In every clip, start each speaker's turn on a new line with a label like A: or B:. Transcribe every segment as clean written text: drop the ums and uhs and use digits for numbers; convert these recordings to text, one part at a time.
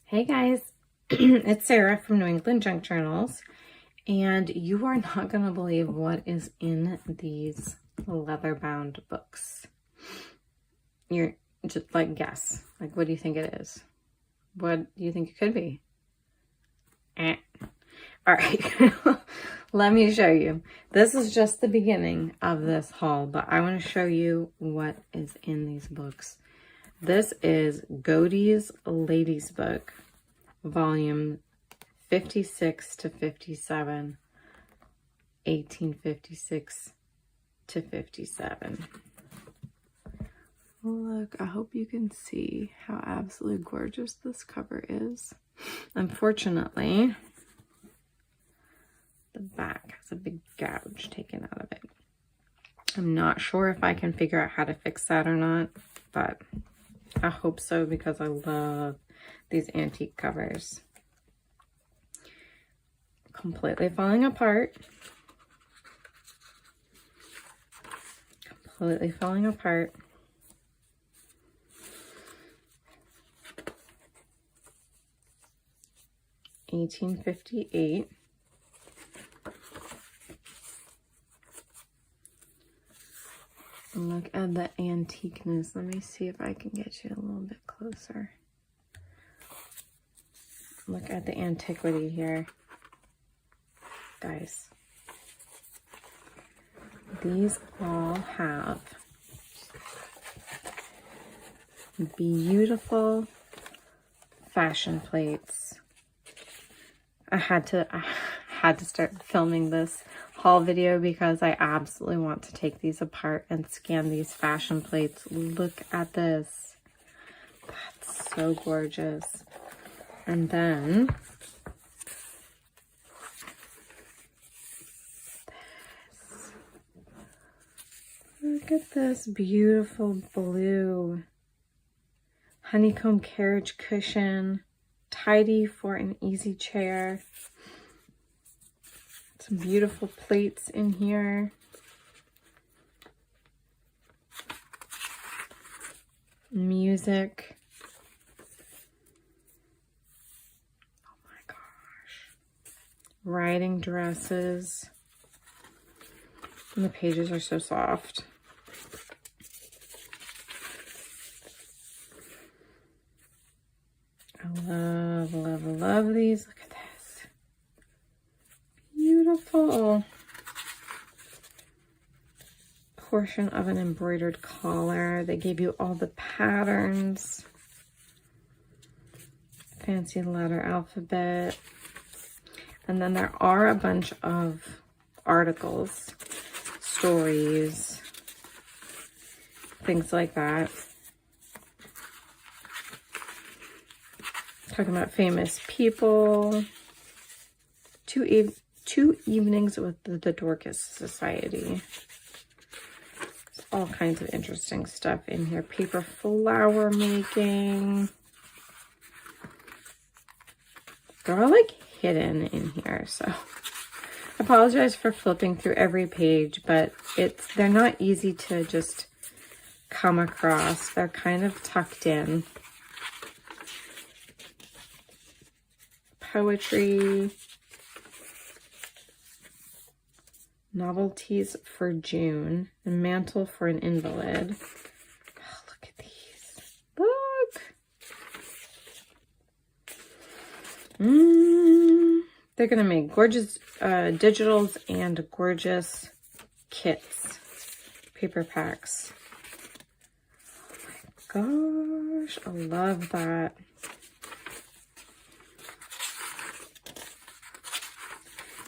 A: Hey guys, it's Sarah from New England Junk Journals, and you are not going to believe what is in these leather-bound books. You're just like, guess. Like, what do you think it is? What do you think it could be? All right, let me show you. This is just the beginning of this haul, but I want to show you what is in these books. This is Godey's Ladies Book, volume 56 to 57, 1856 to 57. Look, I hope you can see how absolutely gorgeous this cover is. Unfortunately, the back has a big gouge taken out of it. I'm not sure if I can figure out how to fix that or not, but I hope so because I love these antique covers. Completely falling apart. Completely falling apart. $18.58. Look at the antiqueness. Let me see if I can get you a little bit closer. Look at the antiquity here. Guys, these all have beautiful fashion plates. I had to start filming this haul video because I absolutely want to take these apart and scan these fashion plates. Look at this. That's so gorgeous. And then this. Look at this beautiful blue honeycomb carriage cushion, tidy for an easy chair. Some beautiful plates in here. Music. Oh my gosh. Riding dresses. And the pages are so soft. I love, love, love these. Look at this. Beautiful portion of an embroidered collar. They gave you all the patterns. Fancy letter alphabet. And then there are a bunch of articles, stories, things like that. Talking about famous people. Two evenings with the Dorcas Society. There's all kinds of interesting stuff in here. Paper flower making. They're all like hidden in here, so I apologize for flipping through every page, but they're not easy to just come across. They're kind of tucked in. Poetry, novelties for June, a mantle for an invalid. Oh, look at these. Look. They're going to make gorgeous digitals and gorgeous kits, paper packs. Oh my gosh, I love that.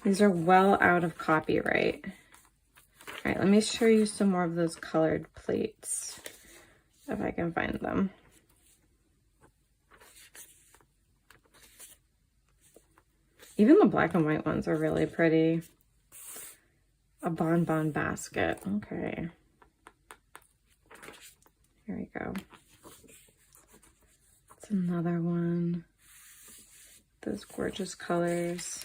A: These are well out of copyright. All right, let me show you some more of those colored plates, if I can find them. Even the black and white ones are really pretty. A bonbon basket. Okay. Here we go. It's another one. Those gorgeous colors.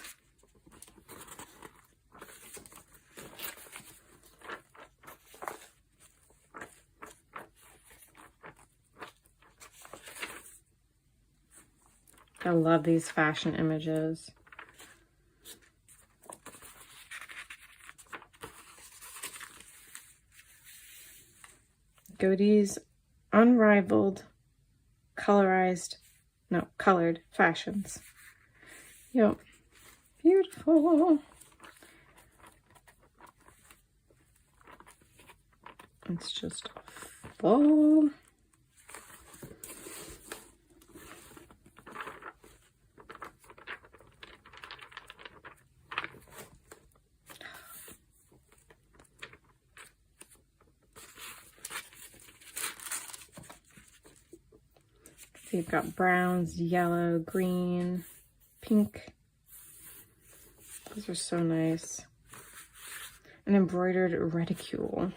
A: I love these fashion images. Godey's unrivaled colored fashions. Yep. Beautiful. It's just full. So you've got browns, yellow, green, pink. Those are so nice. An embroidered reticule.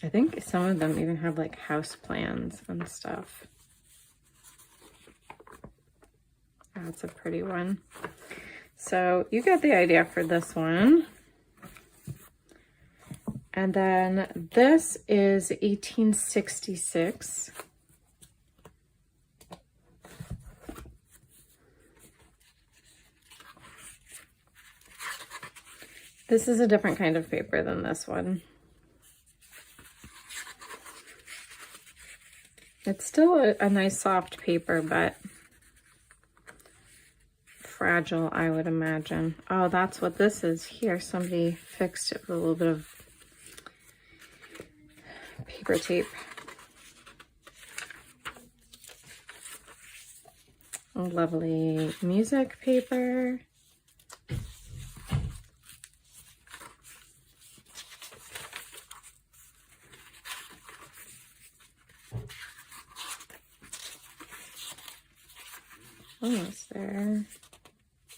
A: I think some of them even have like house plans and stuff. That's a pretty one. So you get the idea for this one. And then this is 1866. This is a different kind of paper than this one. It's still a nice soft paper, but fragile, I would imagine. Oh, that's what this is here. Somebody fixed it with a little bit of paper tape. Lovely music paper. Almost there.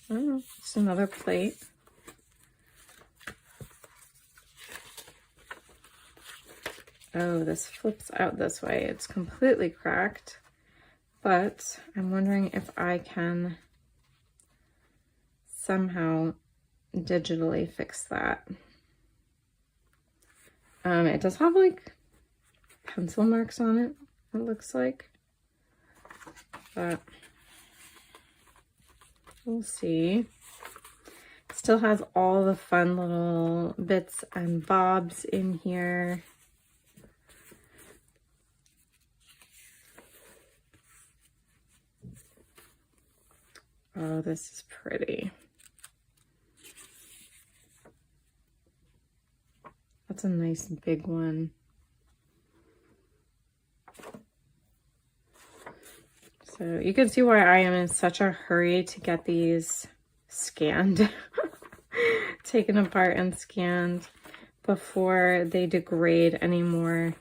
A: Oh, it's another plate. Oh, this flips out this way. It's completely cracked, but I'm wondering if I can somehow digitally fix that. It does have like pencil marks on it, it looks like, but we'll see. It still has all the fun little bits and bobs in here. Oh, this is pretty. That's a nice big one. So you can see why I am in such a hurry to get these scanned, taken apart and scanned before they degrade anymore.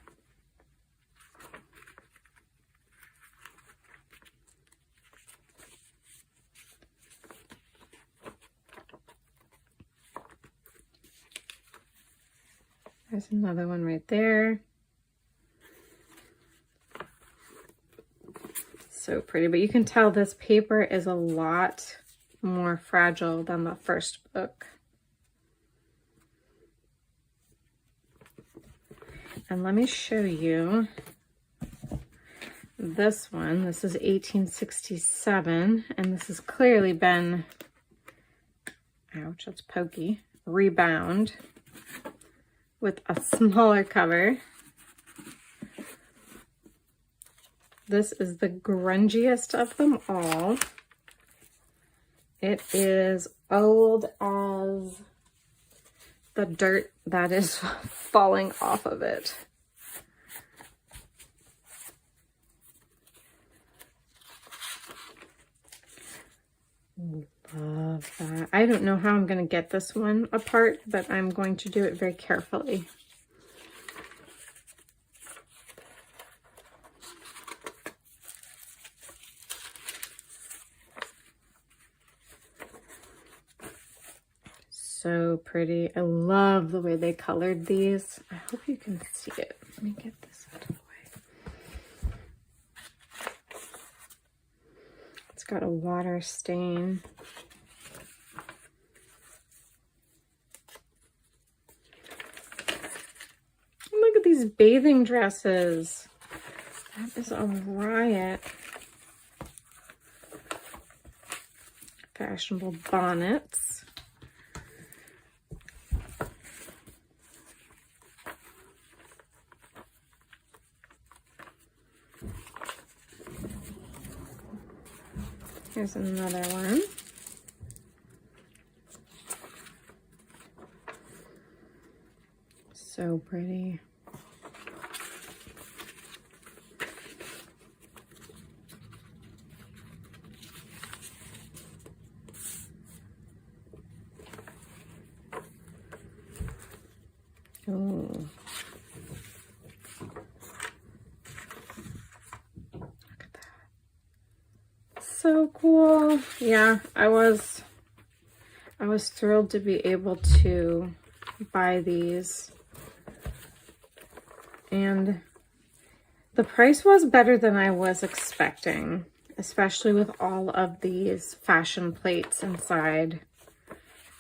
A: There's another one right there. So pretty, but you can tell this paper is a lot more fragile than the first book. And let me show you this one. This is 1867, and this has clearly been, ouch, that's pokey, rebound with a smaller cover. This is the grungiest of them all. It is old as the dirt that is falling off of it. Love that. I don't know how I'm going to get this one apart, but I'm going to do it very carefully. So pretty. I love the way they colored these. I hope you can see it. Let me get this out of the way. It's got a water stain. Look at these these bathing dresses. That is a riot. Fashionable bonnets. Here's another one. So pretty. Oh. Look at that. So cool. Yeah, I was thrilled to be able to buy these. And the price was better than I was expecting, especially with all of these fashion plates inside.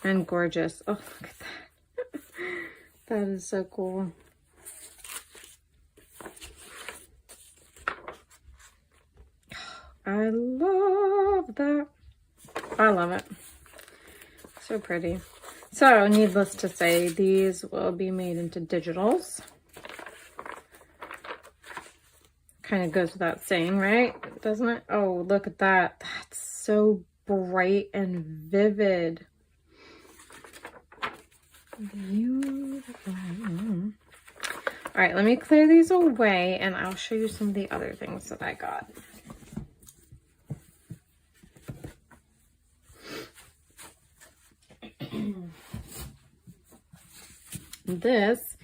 A: And gorgeous. Oh, look at that. That is so cool. I love that. I love it. So pretty. So, needless to say, these will be made into digitals. Kind of goes without saying, right? Doesn't it? Oh, look at that. That's so bright and vivid. Beautiful. All right, let me clear these away and I'll show you some of the other things that I got. This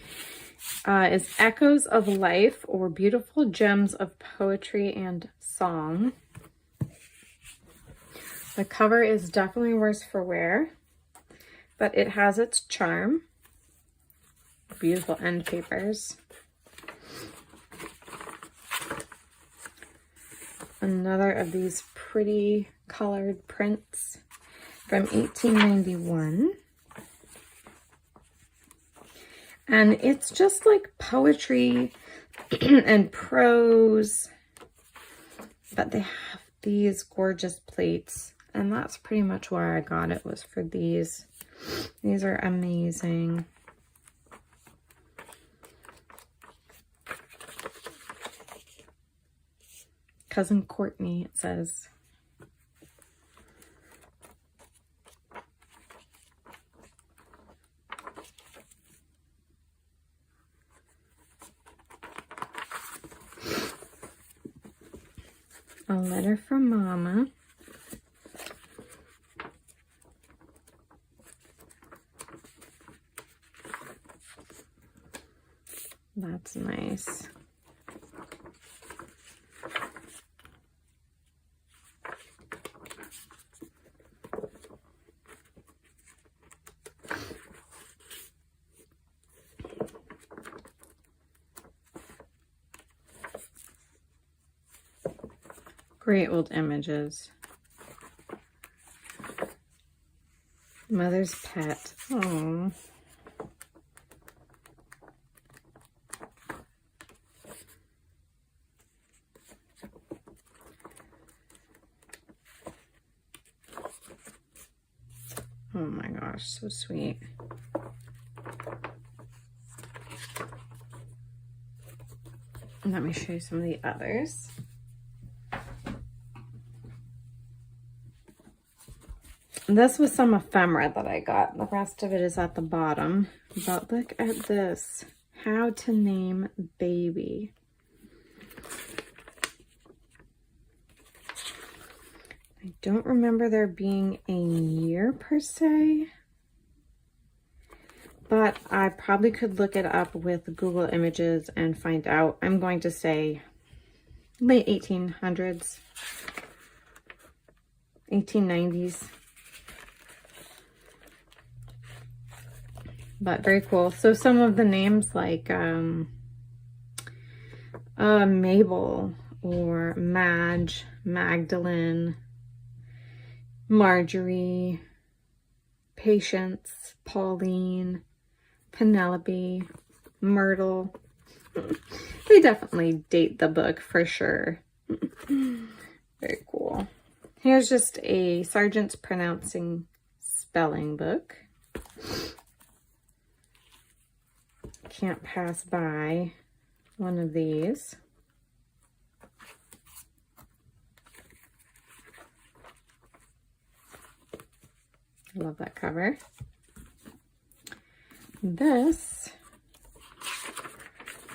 A: is Echoes of Life, or Beautiful Gems of Poetry and Song. The cover is definitely worse for wear, but it has its charm. Beautiful end papers. Another of these pretty colored prints from 1891. And it's just like poetry and prose, but they have these gorgeous plates. And that's pretty much why I got it, was for these. These are amazing. Cousin Courtney, it says. A letter from Mama. That's nice. Great old images. Mother's pet. Oh. Oh my gosh, so sweet. Let me show you some of the others. This was some ephemera that I got. The rest of it is at the bottom. But look at this. How to Name Baby. I don't remember there being a year per se, but I probably could look it up with Google Images and find out. I'm going to say late 1800s, 1890s. But very cool. So some of the names like Mabel or Madge, Magdalene, Marjorie, Patience, Pauline, Penelope, Myrtle. They definitely date the book for sure. Very cool. Here's just a Sergeant's Pronouncing spelling book. Can't pass by one of these. Love that cover. This,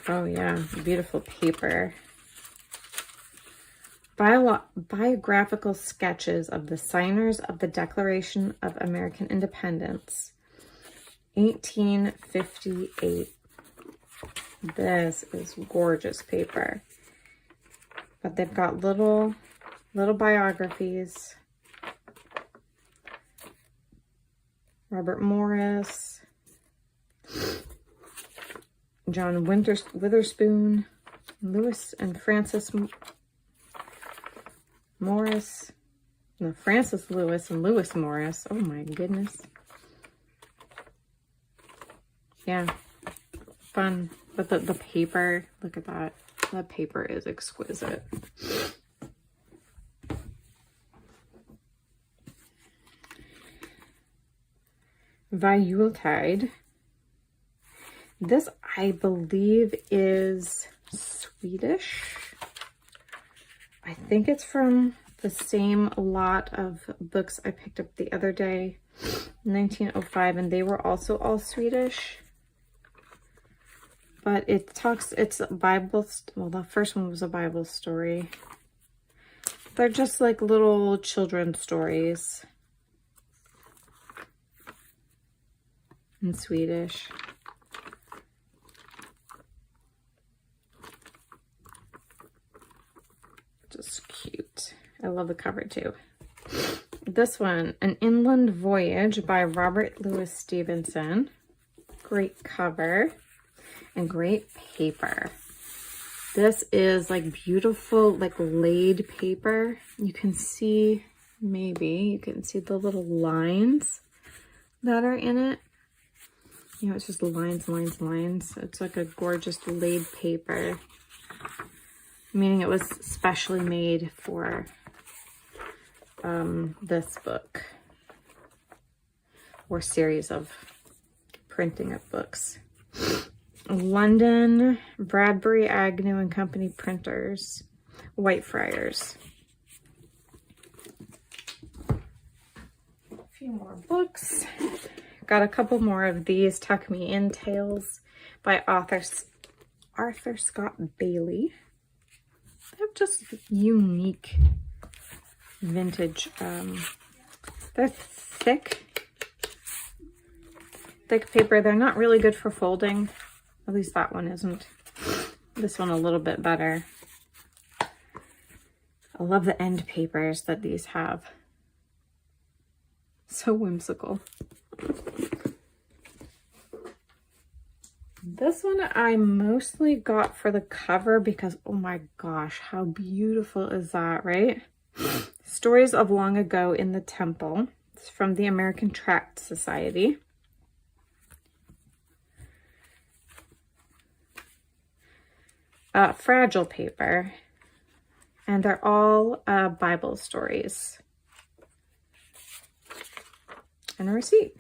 A: oh yeah, beautiful paper. Biographical sketches of the signers of the Declaration of American Independence, 1858. This is gorgeous paper. But they've got little biographies. Robert Morris, John Witherspoon, Lewis and Francis Morris. No, Francis Lewis and Lewis Morris. Oh my goodness. Yeah, fun. But the paper, look at that. That paper is exquisite. Yuletide. This, I believe, is Swedish. I think it's from the same lot of books I picked up the other day, 1905, and they were also all Swedish. But it's a Bible, well, the first one was a Bible story. They're just like little children's stories. In Swedish. Just cute. I love the cover too. This one, An Inland Voyage by Robert Louis Stevenson. Great cover and great paper. This is like beautiful, like laid paper. You can see, maybe you can see the little lines that are in it. You know, it's just lines, lines, lines. It's like a gorgeous laid paper. Meaning it was specially made for this book. Or series of printing of books. London, Bradbury, Agnew and Company Printers. Whitefriars. A few more books. Got a couple more of these Tuck Me In Tales by Arthur Scott Bailey. They're just unique vintage. They're thick paper. They're not really good for folding. At least that one isn't. This one a little bit better. I love the end papers that these have. So whimsical. This one I mostly got for the cover because, oh my gosh, how beautiful is that, right? Stories of Long Ago in the Temple. It's from the American Tract Society. Fragile paper. And they're all Bible stories. And a receipt.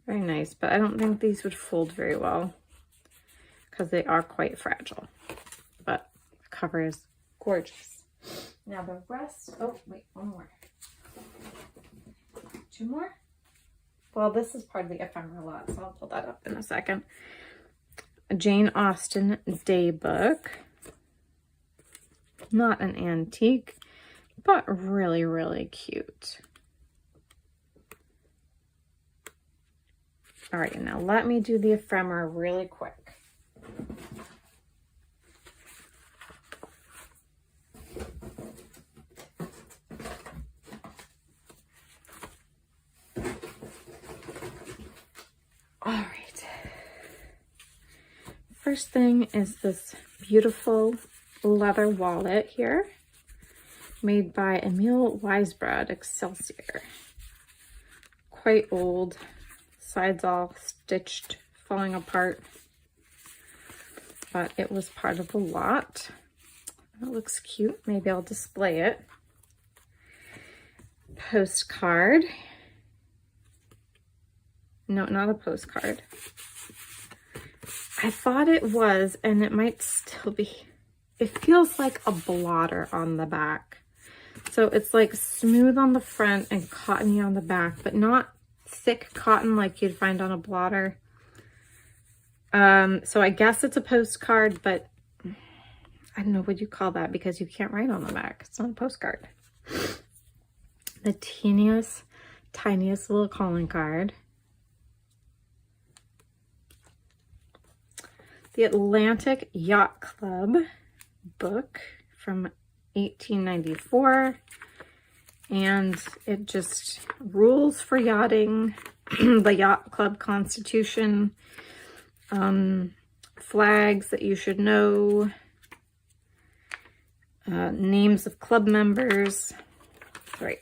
A: Very nice, but I don't think these would fold very well because they are quite fragile. But the cover is gorgeous. Now the rest, oh wait, one more. Two more? Well, this is part of the Ephemera lot, so I'll pull that up in a second. A Jane Austen day book. Not an antique, but really, really cute. All right, now let me do the ephemera really quick. All right. First thing is this beautiful leather wallet here, made by Emil Weisbrod, Excelsior. Quite old. sides all stitched, falling apart. But it was part of the lot. It looks cute. Maybe I'll display it. Postcard. No, not a postcard. I thought it was, and it might still be. It feels like a blotter on the back. So it's like smooth on the front and cottony on the back, but not thick cotton like you'd find on a blotter. So I guess it's a postcard, but I don't know what you call that because you can't write on the back. It's not a postcard. The tiniest little calling card. The Atlantic Yacht Club book from 1894. And it just rules for yachting, the Yacht Club Constitution, flags that you should know, names of club members, right.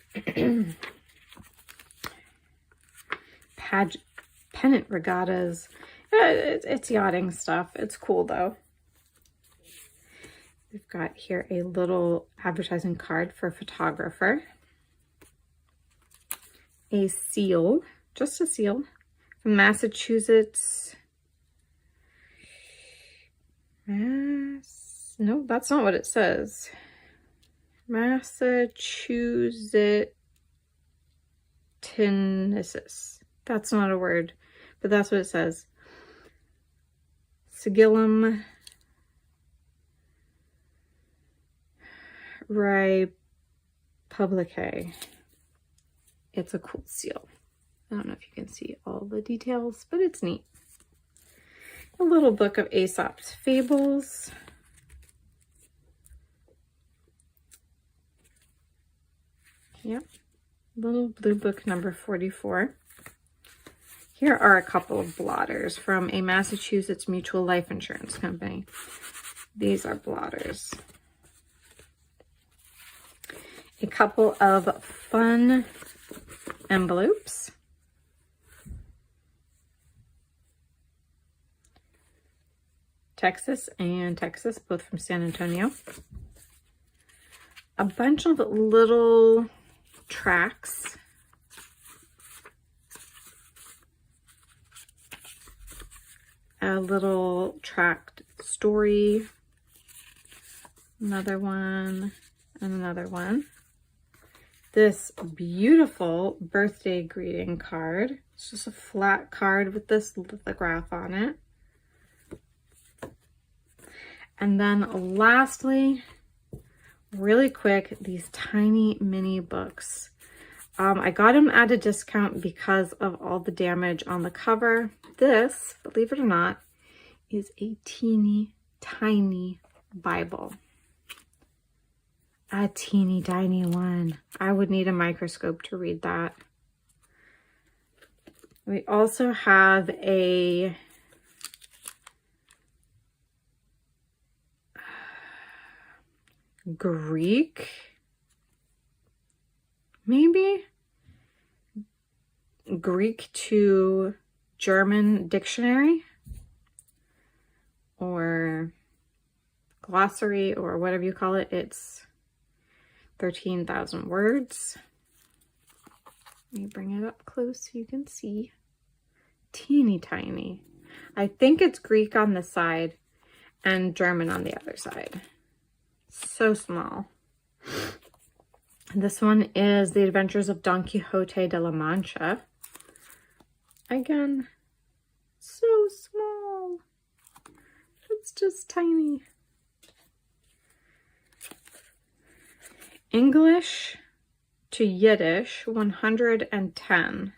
A: Pennant regattas. It's yachting stuff. It's cool though. We've got here a little advertising card for a photographer. A seal, just a seal, from Massachusetts. No, that's not what it says. Massachusetts. That's not a word, but that's what it says. Sigillum Republicae. It's a cool seal. I don't know if you can see all the details, but it's neat. A little book of Aesop's Fables. Yep. Little blue book number 44. Here are a couple of blotters from a Massachusetts mutual life insurance company. These are blotters. A couple of fun envelopes. Texas and Texas, both from San Antonio. A bunch of little tracts. A little tract story. Another one and another one. This beautiful birthday greeting card. It's just a flat card with this lithograph on it. And then lastly, really quick, these tiny mini books. I got them at a discount because of all the damage on the cover. This, believe it or not, is a teeny tiny Bible. A teeny tiny one. I would need a microscope to read that. We also have a Greek, maybe? Greek to German dictionary or glossary or whatever you call it. It's 13,000 words. Let me bring it up close so you can see. Teeny tiny. I think it's Greek on the side and German on the other side. So small. This one is The Adventures of Don Quixote de la Mancha. Again, so small. It's just tiny. English to Yiddish, 110.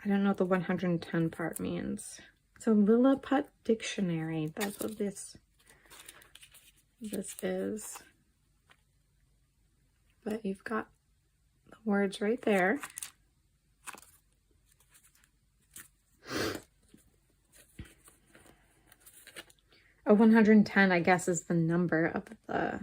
A: I don't know what the 110 part means. It's a Lilliput dictionary. That's what this is. But you've got the words right there. A 110, I guess, is the number of the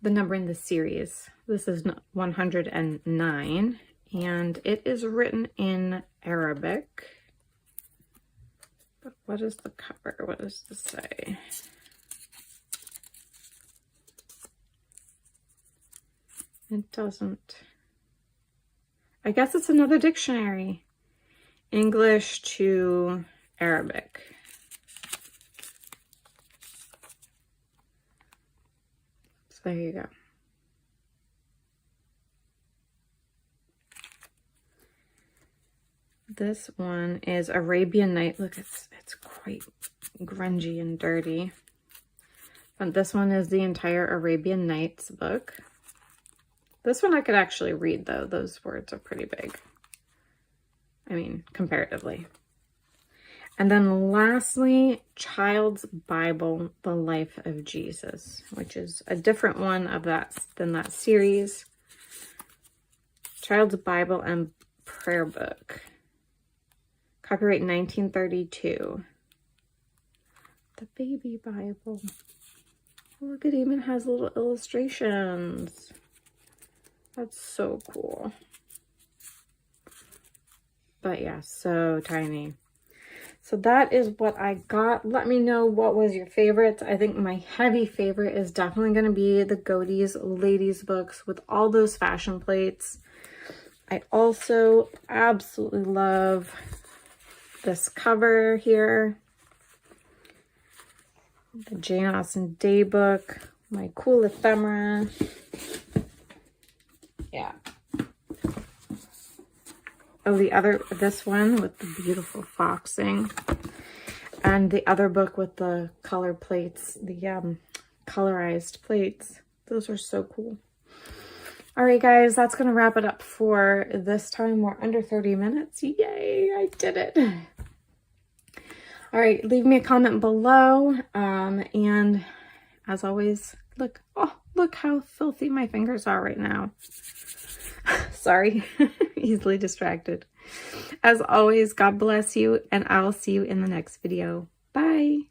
A: the number in the series. This is 109, and it is written in Arabic. But what is the cover? What does this say? It doesn't. I guess it's another dictionary. English to Arabic. So there you go. This one is Arabian Night. Look, it's quite grungy and dirty. But this one is the entire Arabian Nights book. This one I could actually read, though. Those words are pretty big. I mean, comparatively. And then lastly, Child's Bible, The Life of Jesus, which is a different one of that than that series. Child's Bible and Prayer Book. Copyright 1932. The Baby Bible. Look, it even has little illustrations. That's so cool. But yeah, so tiny. So that is what I got. Let me know what was your favorite. I think my heavy favorite is definitely going to be the Godey's ladies books with all those fashion plates. I also absolutely love this cover here. The Jane Austen Day book. My cool ephemera. Yeah. Oh, this one with the beautiful foxing. And the other book with the color plates, the colorized plates. Those are so cool. All right, guys, that's going to wrap it up for this time. We're under 30 minutes. Yay, I did it. All right, leave me a comment below. And as always, look how filthy my fingers are right now. Sorry, easily distracted. As always, God bless you, and I'll see you in the next video. Bye.